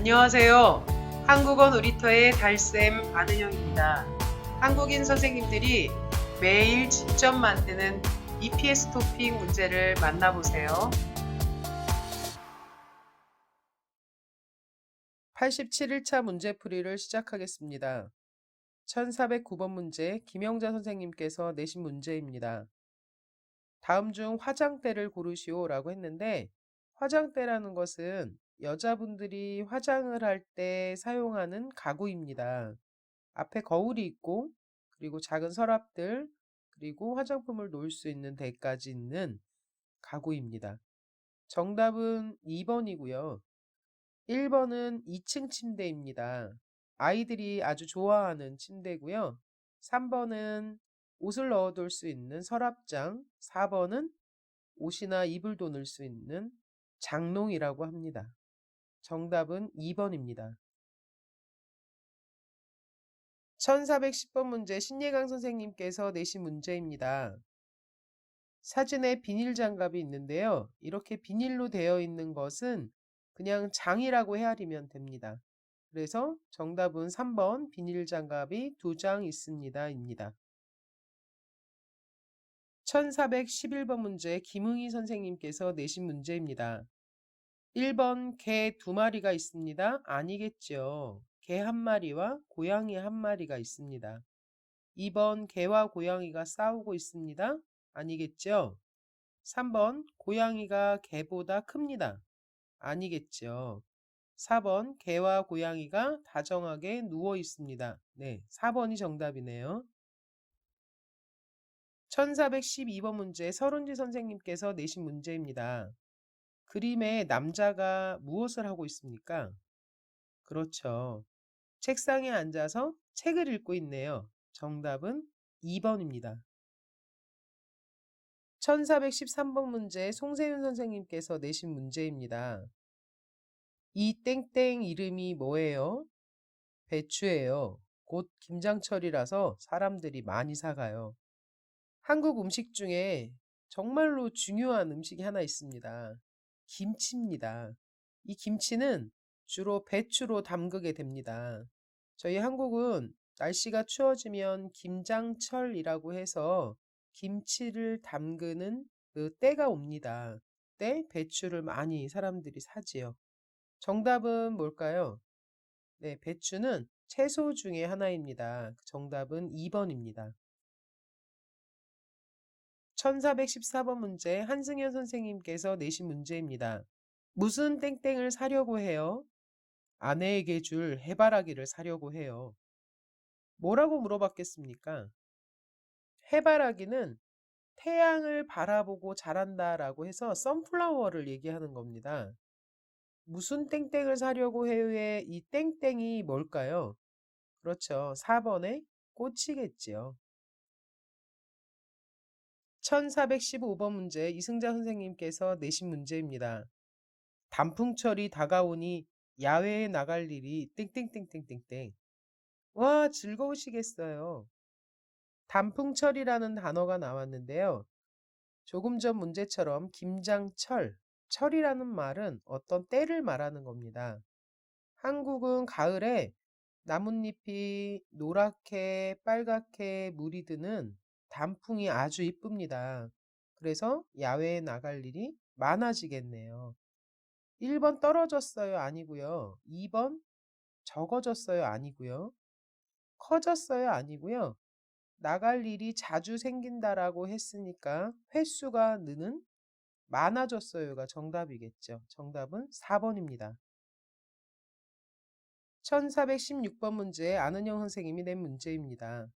안녕하세요. 한국어 놀이터의 달쌤 안은영입니다. 한국인 선생님들이 매일 직접 만드는 EPS 토픽 문제를 만나보세요. 87일차 문제풀이를 시작하겠습니다. 1409번 문제 김영자 선생님께서 내신 문제입니다. 다음 중 화장대를 고르시오 라고 했는데 화장대라는 것은 여자분들이 화장을 할 때 사용하는 가구입니다. 앞에 거울이 있고 그리고 작은 서랍들 그리고 화장품을 놓을 수 있는 데까지 있는 가구입니다. 정답은 2번이고요. 1번은 2층 침대입니다. 아이들이 아주 좋아하는 침대고요. 3번은 옷을 넣어둘 수 있는 서랍장, 4번은 옷이나 이불도 넣을 수 있는 장롱이라고 합니다. 정답은 2번입니다. 1410번 문제 신예강 선생님께서 내신 문제입니다. 사진에 비닐 장갑이 있는데요. 이렇게 비닐로 되어 있는 것은 그냥 장이라고 헤아리면 됩니다. 그래서 정답은 3번 비닐 장갑이 2장 있습니다. 입니다. 1411번 문제 김응희 선생님께서 내신 문제입니다. 1번 개 2마리가 있습니다. 아니겠죠. 개 1마리와 고양이 1마리가 있습니다. 2번 개와 고양이가 싸우고 있습니다. 아니겠죠. 3번 고양이가 개보다 큽니다. 아니겠죠. 4번 개와 고양이가 다정하게 누워 있습니다. 네, 4번이 정답이네요. 1412번 문제 서른지 선생님께서 내신 문제입니다. 그림에 남자가 무엇을 하고 있습니까? 그렇죠. 책상에 앉아서 책을 읽고 있네요. 정답은 2번입니다. 1413번 문제 송세윤 선생님께서 내신 문제입니다. 이 땡땡 이름이 뭐예요? 배추예요. 곧 김장철이라서 사람들이 많이 사가요. 한국 음식 중에 정말로 중요한 음식이 하나 있습니다. 김치입니다. 이 김치는 주로 배추로 담그게 됩니다. 저희 한국은 날씨가 추워지면 김장철이라고 해서 김치를 담그는 그 때가 옵니다. 그때 배추를 많이 사람들이 사지요. 정답은 뭘까요? 네, 배추는 채소 중에 하나입니다. 정답은 2번입니다. 1414번 문제 한승현 선생님께서 내신 문제입니다. 무슨 땡땡을 사려고 해요? 아내에게 줄 해바라기를 사려고 해요. 뭐라고 물어봤겠습니까? 해바라기는 태양을 바라보고 자란다라고 해서 선플라워를 얘기하는 겁니다. 무슨 땡땡을 사려고 해요의 이 땡땡이 뭘까요? 그렇죠. 4번의 꽃이겠지요. 1415번 문제 이승자 선생님께서 내신 문제입니다. 단풍철이 다가오니 야외에 나갈 일이 땡땡땡땡땡땡. 와, 즐거우시겠어요. 단풍철이라는 단어가 나왔는데요. 조금 전 문제처럼 김장철, 철이라는 말은 어떤 때를 말하는 겁니다. 한국은 가을에 나뭇잎이 노랗게 빨갛게 물이 드는 단풍이 아주 이쁩니다. 그래서 야외에 나갈 일이 많아지겠네요. 1번 떨어졌어요 아니고요. 2번 적어졌어요 아니고요. 커졌어요 아니고요. 나갈 일이 자주 생긴다라고 했으니까 횟수가 느는 많아졌어요가 정답이겠죠. 정답은 4번입니다. 1416번 문제 안은영 선생님이 낸 문제입니다.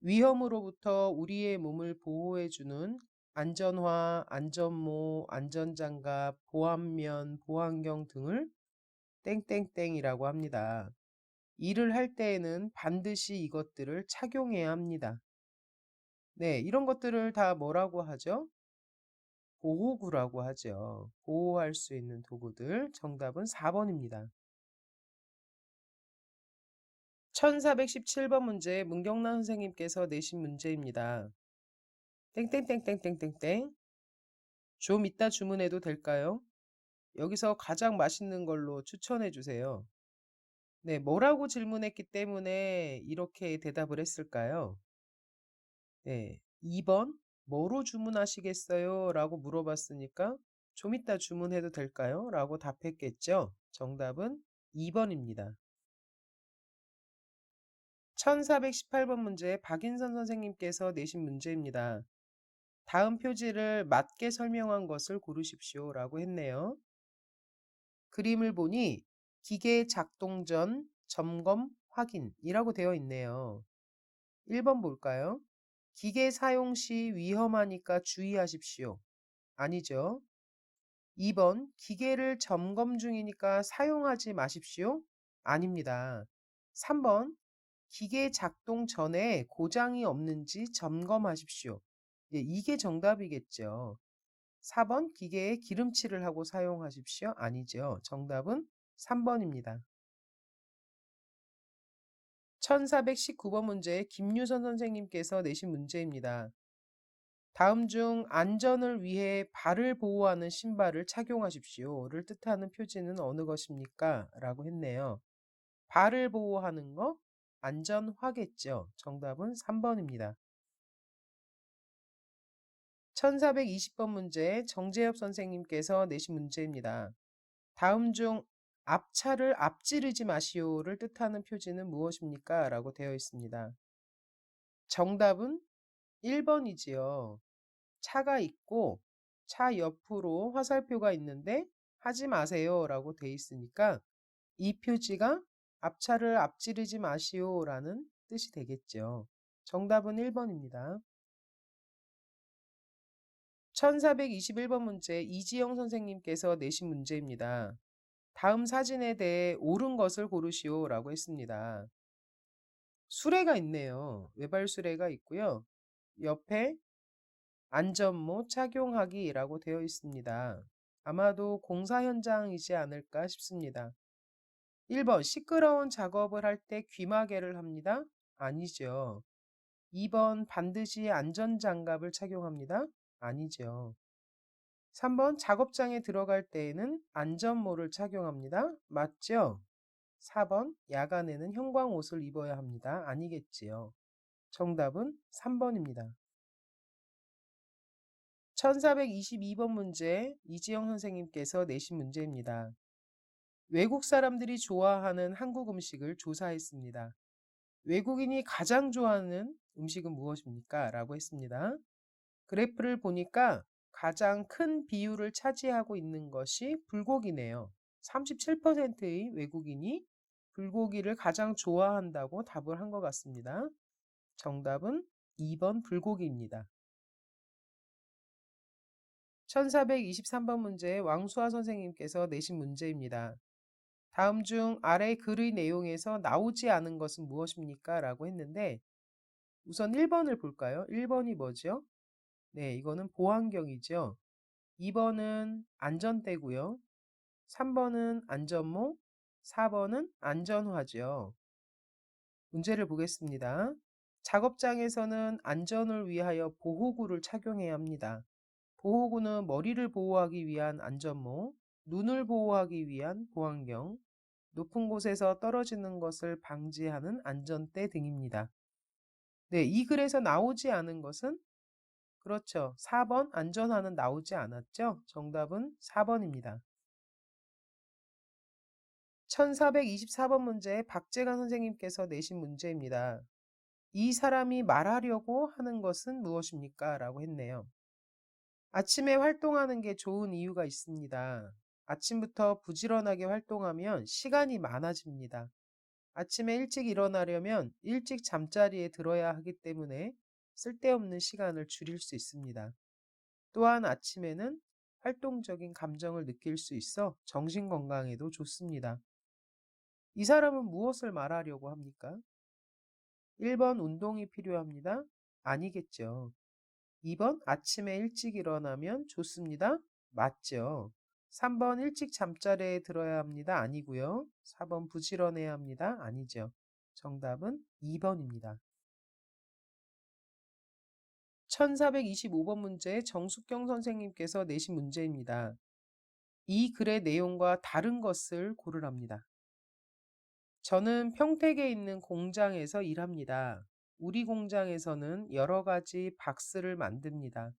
위험으로부터 우리의 몸을 보호해주는 안전화, 안전모, 안전장갑, 보안면, 보안경 등을 땡땡땡이라고 합니다. 일을 할 때에는 반드시 이것들을 착용해야 합니다. 네, 이런 것들을 다 뭐라고 하죠? 보호구라고 하죠. 보호할 수 있는 도구들. 정답은 4번입니다. 1417번 문제 문경란 선생님께서 내신 문제입니다. 땡땡땡땡땡땡땡. 좀 이따 주문해도 될까요? 여기서 가장 맛있는 걸로 추천해 주세요. 네, 뭐라고 질문했기 때문에 이렇게 대답을 했을까요? 네, 2번 뭐로 주문하시겠어요? 라고 물어봤으니까 좀 이따 주문해도 될까요? 라고 답했겠죠. 정답은 2번입니다. 1418번 문제 박인선 선생님께서 내신 문제입니다. 다음 표지를 맞게 설명한 것을 고르십시오. 라고 했네요. 그림을 보니 기계 작동 전 점검 확인이라고 되어 있네요. 1번 볼까요? 기계 사용 시 위험하니까 주의하십시오. 아니죠. 2번 기계를 점검 중이니까 사용하지 마십시오. 아닙니다. 3번 기계 작동 전에 고장이 없는지 점검하십시오. 예, 이게 정답이겠죠. 4번 기계에 기름칠을 하고 사용하십시오. 아니죠. 정답은 3번입니다. 1419번 문제 김유선 선생님께서 내신 문제입니다. 다음 중 안전을 위해 발을 보호하는 신발을 착용하십시오를 뜻하는 표지는 어느 것입니까? 라고 했네요. 발을 보호하는 거 안전화겠죠. 정답은 3번입니다. 1420번 문제 정재엽 선생님께서 내신 문제입니다. 다음 중 앞차를 앞지르지 마시오를 뜻하는 표지는 무엇입니까? 라고 되어 있습니다. 정답은 1번이지요. 차가 있고 차 옆으로 화살표가 있는데 하지 마세요 라고 돼 있으니까 이 표지가 앞차를 앞지르지 마시오라는 뜻이 되겠죠. 정답은 1번입니다. 1421번 문제 이지영 선생님께서 내신 문제입니다. 다음 사진에 대해 옳은 것을 고르시오 라고 했습니다. 수레가 있네요. 외발 수레가 있고요. 옆에 안전모 착용하기라고 되어 있습니다. 아마도 공사 현장이지 않을까 싶습니다. 1번 시끄러운 작업을 할 때 귀마개를 합니다. 아니죠. 2번 반드시 안전장갑을 착용합니다. 아니죠. 3번 작업장에 들어갈 때에는 안전모를 착용합니다. 맞죠? 4번 야간에는 형광옷을 입어야 합니다. 아니겠지요. 정답은 3번입니다. 1422번 문제 이지영 선생님께서 내신 문제입니다. 외국 사람들이 좋아하는 한국 음식을 조사했습니다. 외국인이 가장 좋아하는 음식은 무엇입니까? 라고 했습니다. 그래프를 보니까 가장 큰 비율을 차지하고 있는 것이 불고기네요. 37%의 외국인이 불고기를 가장 좋아한다고 답을 한 것 같습니다. 정답은 2번 불고기입니다. 1423번 문제 왕수아 선생님께서 내신 문제입니다. 다음 중 아래 글의 내용에서 나오지 않은 것은 무엇입니까? 라고 했는데 우선 1번을 볼까요? 1번이 뭐죠? 네, 이거는 보안경이죠. 2번은 안전대고요. 3번은 안전모, 4번은 안전화죠. 문제를 보겠습니다. 작업장에서는 안전을 위하여 보호구를 착용해야 합니다. 보호구는 머리를 보호하기 위한 안전모, 눈을 보호하기 위한 보안경, 높은 곳에서 떨어지는 것을 방지하는 안전대 등입니다. 네, 이 글에서 나오지 않은 것은 그렇죠. 4번 안전화는 나오지 않았죠? 정답은 4번입니다. 1424번 문제 박재관 선생님께서 내신 문제입니다. 이 사람이 말하려고 하는 것은 무엇입니까? 라고 했네요. 아침에 활동하는 게 좋은 이유가 있습니다. 아침부터 부지런하게 활동하면 시간이 많아집니다. 아침에 일찍 일어나려면 일찍 잠자리에 들어야 하기 때문에 쓸데없는 시간을 줄일 수 있습니다. 또한 아침에는 활동적인 감정을 느낄 수 있어 정신 건강에도 좋습니다. 이 사람은 무엇을 말하려고 합니까? 1번 운동이 필요합니다. 아니겠죠. 2번 아침에 일찍 일어나면 좋습니다. 맞죠. 3번 일찍 잠자리에 들어야 합니다. 아니고요. 4번 부지런해야 합니다. 아니죠. 정답은 2번입니다. 1425번 문제 정숙경 선생님께서 내신 문제입니다. 이 글의 내용과 다른 것을 고르랍니다. 저는 평택에 있는 공장에서 일합니다. 우리 공장에서는 여러 가지 박스를 만듭니다.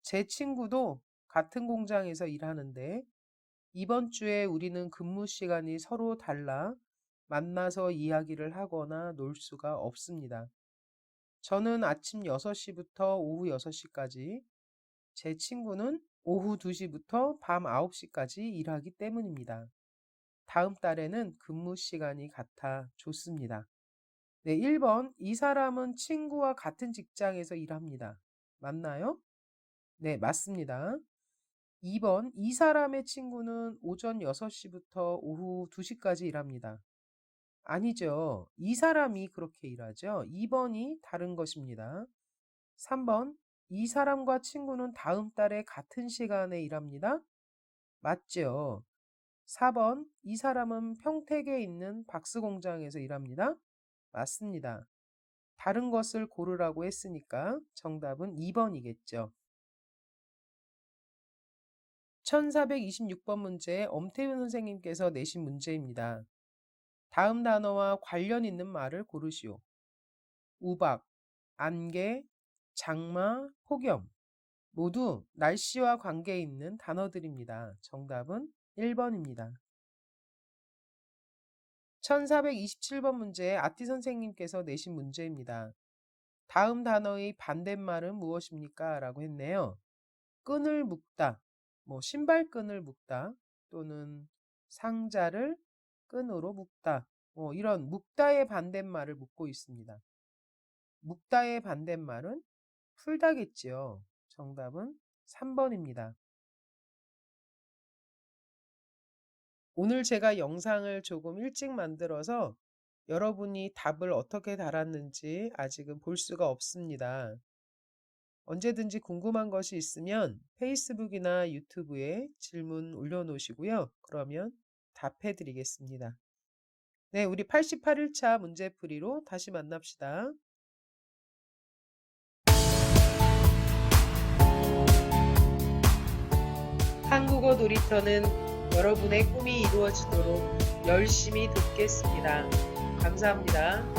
제 친구도 같은 공장에서 일하는데 이번 주에 우리는 근무 시간이 서로 달라 만나서 이야기를 하거나 놀 수가 없습니다. 저는 아침 6시부터 오후 6시까지, 제 친구는 오후 2시부터 밤 9시까지 일하기 때문입니다. 다음 달에는 근무 시간이 같아 좋습니다. 네, 1번. 이 사람은 친구와 같은 직장에서 일합니다. 맞나요? 네, 맞습니다. 2번. 이 사람의 친구는 오전 6시부터 오후 2시까지 일합니다. 아니죠. 이 사람이 그렇게 일하죠. 2번이 다른 것입니다. 3번. 이 사람과 친구는 다음 달에 같은 시간에 일합니다. 맞죠. 4번. 이 사람은 평택에 있는 박스 공장에서 일합니다. 맞습니다. 다른 것을 고르라고 했으니까 정답은 2번이겠죠. 1426번 문제 엄태윤 선생님께서 내신 문제입니다. 다음 단어와 관련 있는 말을 고르시오. 우박, 안개, 장마, 폭염. 모두 날씨와 관계 있는 단어들입니다. 정답은 1번입니다. 1427번 문제 아띠 선생님께서 내신 문제입니다. 다음 단어의 반대말은 무엇입니까? 라고 했네요. 끈을 묶다, 신발끈을 묶다 또는 상자를 끈으로 묶다, 이런 묶다의 반대말을 묻고 있습니다. 묶다의 반대말은 풀다겠지요. 정답은 3번입니다. 오늘 제가 영상을 조금 일찍 만들어서 여러분이 답을 어떻게 달았는지 아직은 볼 수가 없습니다. 언제든지 궁금한 것이 있으면 페이스북이나 유튜브에 질문 올려놓으시고요. 그러면 답해 드리겠습니다. 네, 우리 88일차 문제풀이로 다시 만납시다. 한국어 놀이터는 여러분의 꿈이 이루어지도록 열심히 돕겠습니다. 감사합니다.